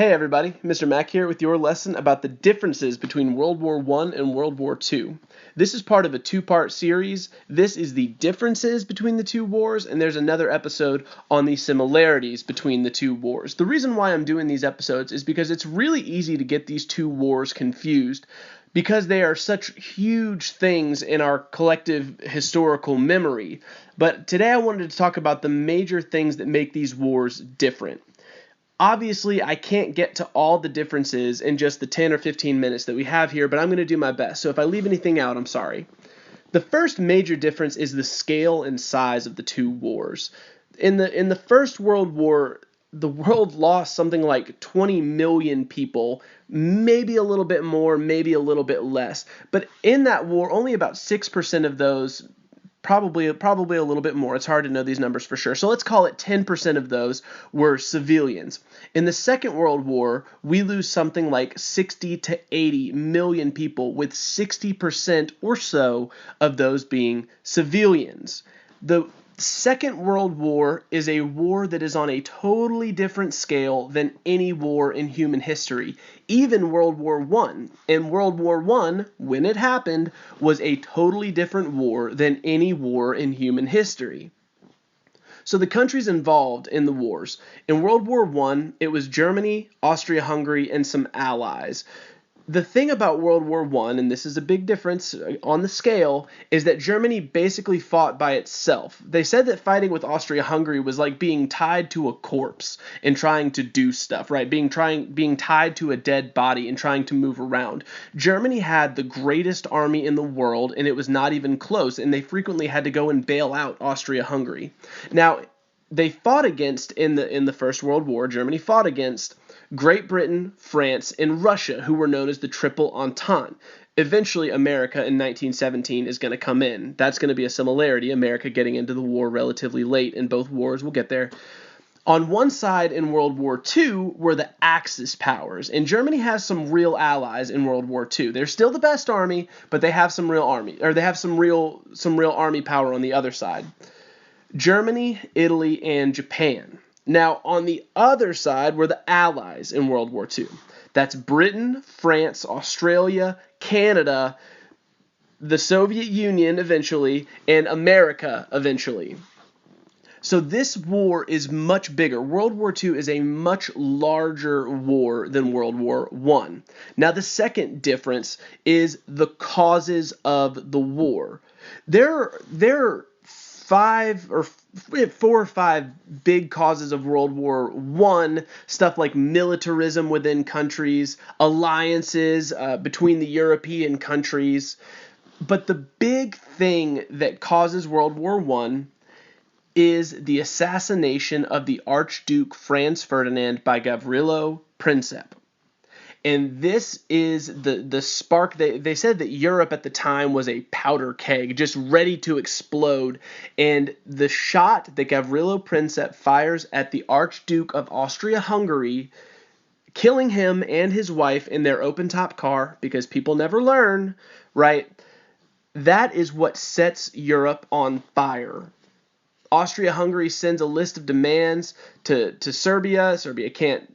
Hey everybody, Mr. Mack here with your lesson about the differences between World War I and World War II. This is part of a two-part series. This is the differences between the two wars, and there's another episode on the similarities between the two wars. The reason why I'm doing these episodes is because it's really easy to get these two wars confused because they are such huge things in our collective historical memory. But today I wanted to talk about the major things that make these wars different. Obviously, I can't get to all the differences in just the 10 or 15 minutes that we have here, but I'm going to do my best. So if I leave anything out, I'm sorry. The first major difference is the scale and size of the two wars. In the First World War, the world lost something like 20 million people, maybe a little bit more, maybe a little bit less. But in that war, only about 6% of those, probably a little bit more. It's hard to know these numbers for sure. So let's call it 10% of those were civilians. In the Second World War, we lose something like 60 to 80 million people, with 60% or so of those being civilians. The Second World War is a war that is on a totally different scale than any war in human history. Even World War I. And World War I, when it happened, was a totally different war than any war in human history. So the countries involved in the wars. In World War I, it was Germany, Austria-Hungary, and some allies. The thing about World War I, and this is a big difference on the scale, is that Germany basically fought by itself. They said that fighting with Austria-Hungary was like being tied to a corpse and trying to do stuff, right? Being tied to a dead body and trying to move around. Germany had the greatest army in the world, and it was not even close, and they frequently had to go and bail out Austria-Hungary. Now, they fought against, in the First World War, Germany fought against Great Britain, France, and Russia, who were known as the Triple Entente. Eventually, America in 1917 is going to come in. That's going to be a similarity, America getting into the war relatively late in both wars. We'll get there. On one side in World War II were the Axis powers, and Germany has some real allies in World War II. They're still the best army, but they have some real army power on the other side. Germany, Italy, and Japan. Now, on the other side were the Allies in World War II. That's Britain, France, Australia, Canada, the Soviet Union eventually, and America eventually. So this war is much bigger. World War II is a much larger war than World War I. Now, the second difference is the causes of the war. There are four or five big causes of World War I, stuff like militarism within countries, alliances between the European countries. But the big thing that causes World War I is the assassination of the Archduke Franz Ferdinand by Gavrilo Princip. And this is the spark. They said that Europe at the time was a powder keg, just ready to explode. And the shot that Gavrilo Princip fires at the Archduke of Austria-Hungary, killing him and his wife in their open-top car, because people never learn, right? That is what sets Europe on fire. Austria-Hungary sends a list of demands to Serbia. Serbia can't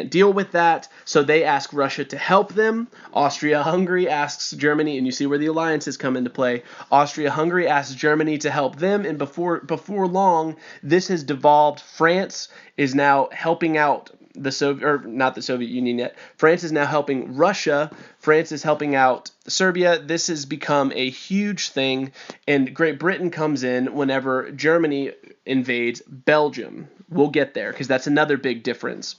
deal with that, so they ask Russia to help them. Austria-Hungary asks Germany, and you see where the alliances come into play. Austria-Hungary asks Germany to help them, and before long, this has devolved. France is now helping out not the Soviet Union yet. France is now helping Russia. France is helping out Serbia. This has become a huge thing, and Great Britain comes in whenever Germany invades Belgium. We'll get there, because that's another big difference.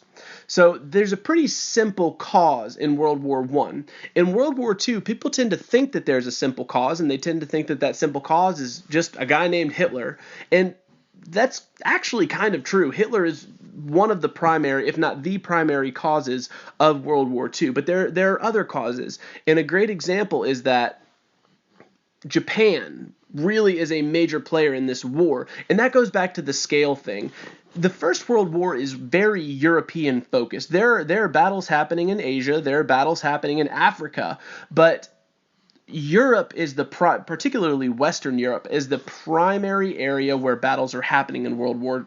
So there's a pretty simple cause in World War I. In World War II, people tend to think that there's a simple cause, and they tend to think that simple cause is just a guy named Hitler. And that's actually kind of true. Hitler is one of the primary, if not the primary, causes of World War II. But there are other causes. And a great example is that Japan really is a major player in this war. And that goes back to the scale thing. The First World War is very European focused. There are battles happening in Asia. There are battles happening in Africa. But Europe is particularly Western Europe, is the primary area where battles are happening in World War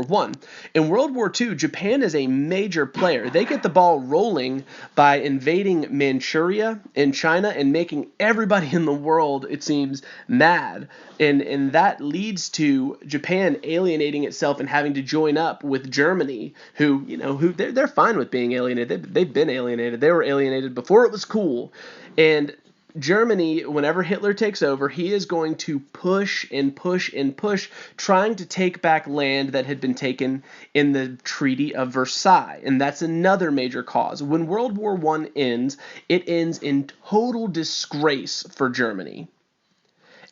One. In World War II, Japan is a major player. They get the ball rolling by invading Manchuria in China and making everybody in the world, it seems, mad. And that leads to Japan alienating itself and having to join up with Germany, who they're fine with being alienated. They've been alienated. They were alienated before it was cool. And Germany, whenever Hitler takes over, he is going to push and push and push, trying to take back land that had been taken in the Treaty of Versailles. And that's another major cause. When World War I ends, it ends in total disgrace for Germany.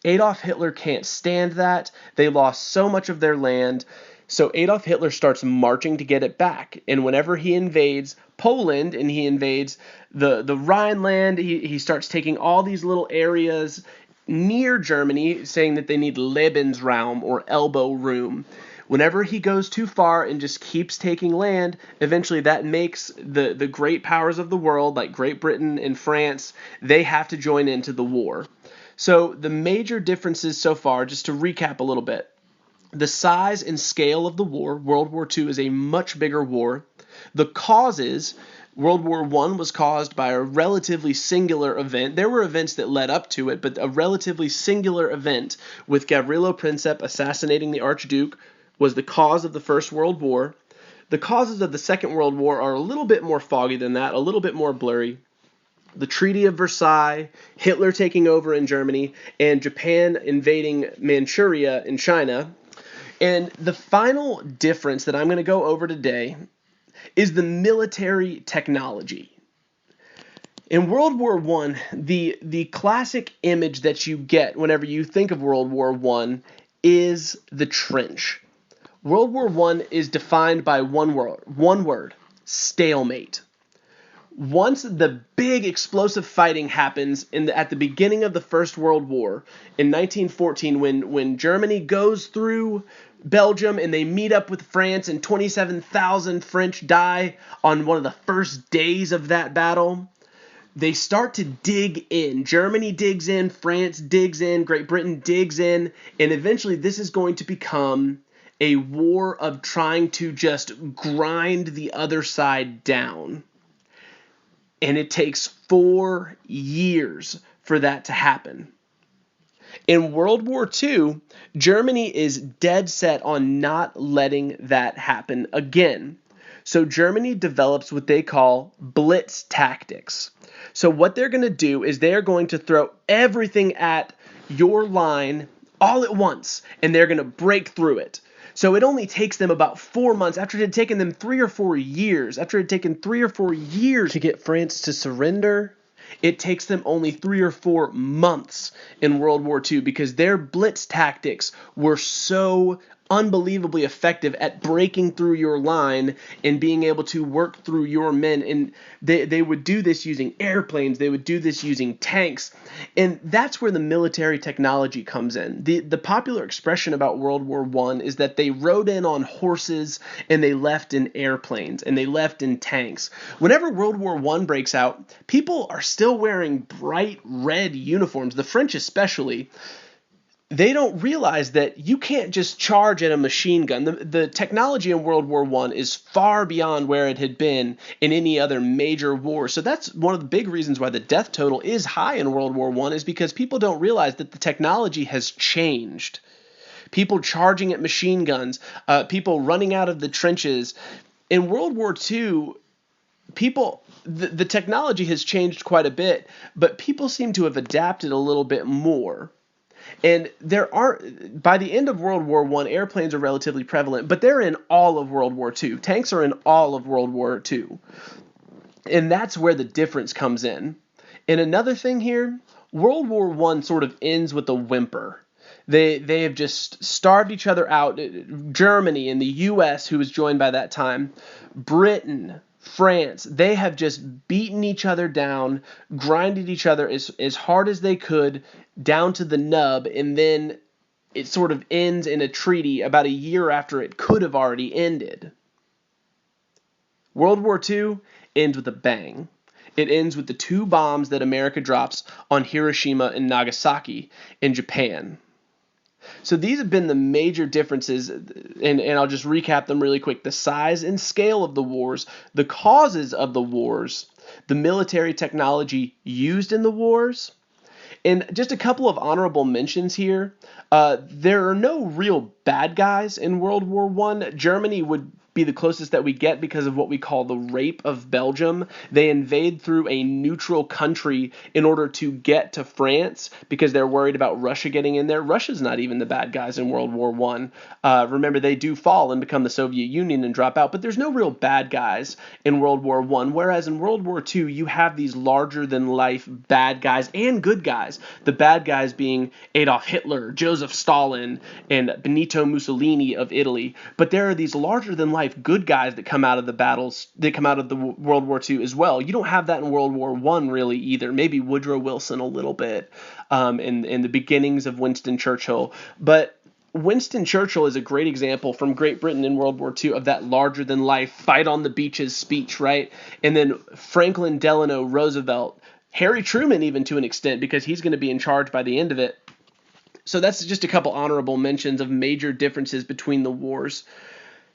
Adolf Hitler can't stand that. They lost so much of their land. So Adolf Hitler starts marching to get it back. And whenever he invades Poland and he invades the Rhineland, he starts taking all these little areas near Germany, saying that they need Lebensraum or elbow room. Whenever he goes too far and just keeps taking land, eventually that makes the great powers of the world, like Great Britain and France, they have to join into the war. So the major differences so far, just to recap a little bit. The size and scale of the war, World War II is a much bigger war. The causes, World War I was caused by a relatively singular event. There were events that led up to it, but a relatively singular event with Gavrilo Princip assassinating the Archduke was the cause of the First World War. The causes of the Second World War are a little bit more foggy than that, a little bit more blurry. The Treaty of Versailles, Hitler taking over in Germany, and Japan invading Manchuria in China. And the final difference that I'm going to go over today is the military technology. In World War I, the classic image that you get whenever you think of World War I is the trench. World War I is defined by one word, stalemate. Once the big explosive fighting happens at the beginning of the First World War in 1914, when Germany goes through Belgium and they meet up with France, and 27,000 French die on one of the first days of that battle, they start to dig in. Germany digs in, France digs in, Great Britain digs in, and eventually this is going to become a war of trying to just grind the other side down. And it takes 4 years for that to happen. In World War II, Germany is dead set on not letting that happen again. So Germany develops what they call blitz tactics. So what they're going to do is they're going to throw everything at your line all at once, and they're going to break through it. So it only takes them about 4 months, after it had taken them 3 or 4 years, to get France to surrender. It takes them only 3 or 4 months in World War II because their blitz tactics were so unbelievably effective at breaking through your line and being able to work through your men. And they would do this using airplanes. They would do this using tanks. And that's where the military technology comes in. The popular expression about World War I is that they rode in on horses and they left in airplanes and they left in tanks. Whenever World War I breaks out, people are still wearing bright red uniforms, the French especially. They don't realize that you can't just charge at a machine gun. The technology in World War I is far beyond where it had been in any other major war. So that's one of the big reasons why the death total is high in World War I, is because people don't realize that the technology has changed. People charging at machine guns, people running out of the trenches. In World War II, the technology has changed quite a bit, but people seem to have adapted a little bit more. And by the end of World War I, airplanes are relatively prevalent, but they're in all of World War II. Tanks are in all of World War II. And that's where the difference comes in. And another thing here, World War I sort of ends with a whimper. They have just starved each other out. Germany and the U.S., who was joined by that time, Britain, France, they have just beaten each other down, grinded each other as hard as they could down to the nub, and then it sort of ends in a treaty about a year after it could have already ended. World War II ends with a bang. It ends with the 2 bombs that America drops on Hiroshima and Nagasaki in Japan. So these have been the major differences, and I'll just recap them really quick. The size and scale of the wars, the causes of the wars, the military technology used in the wars, and just a couple of honorable mentions here. There are no real bad guys in World War I. Germany would be the closest that we get because of what we call the Rape of Belgium. They invade through a neutral country in order to get to France because they're worried about Russia getting in there. Russia's not even the bad guys in World War I. Remember, they do fall and become the Soviet Union and drop out, but there's no real bad guys in World War I, whereas in World War II, you have these larger-than-life bad guys and good guys. The bad guys being Adolf Hitler, Joseph Stalin, and Benito Mussolini of Italy. But there are these larger-than-life good guys that come out of the battles, that come out of the World War II as well. You don't have that in World War I really either. Maybe Woodrow Wilson a little bit, in the beginnings of Winston Churchill. But Winston Churchill is a great example from Great Britain in World War II of that larger-than-life fight on the beaches speech, right? And then Franklin Delano Roosevelt, Harry Truman even to an extent, because he's going to be in charge by the end of it. So that's just a couple honorable mentions of major differences between the wars.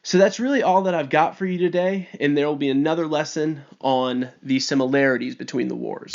So that's really all that I've got for you today, and there will be another lesson on the similarities between the wars.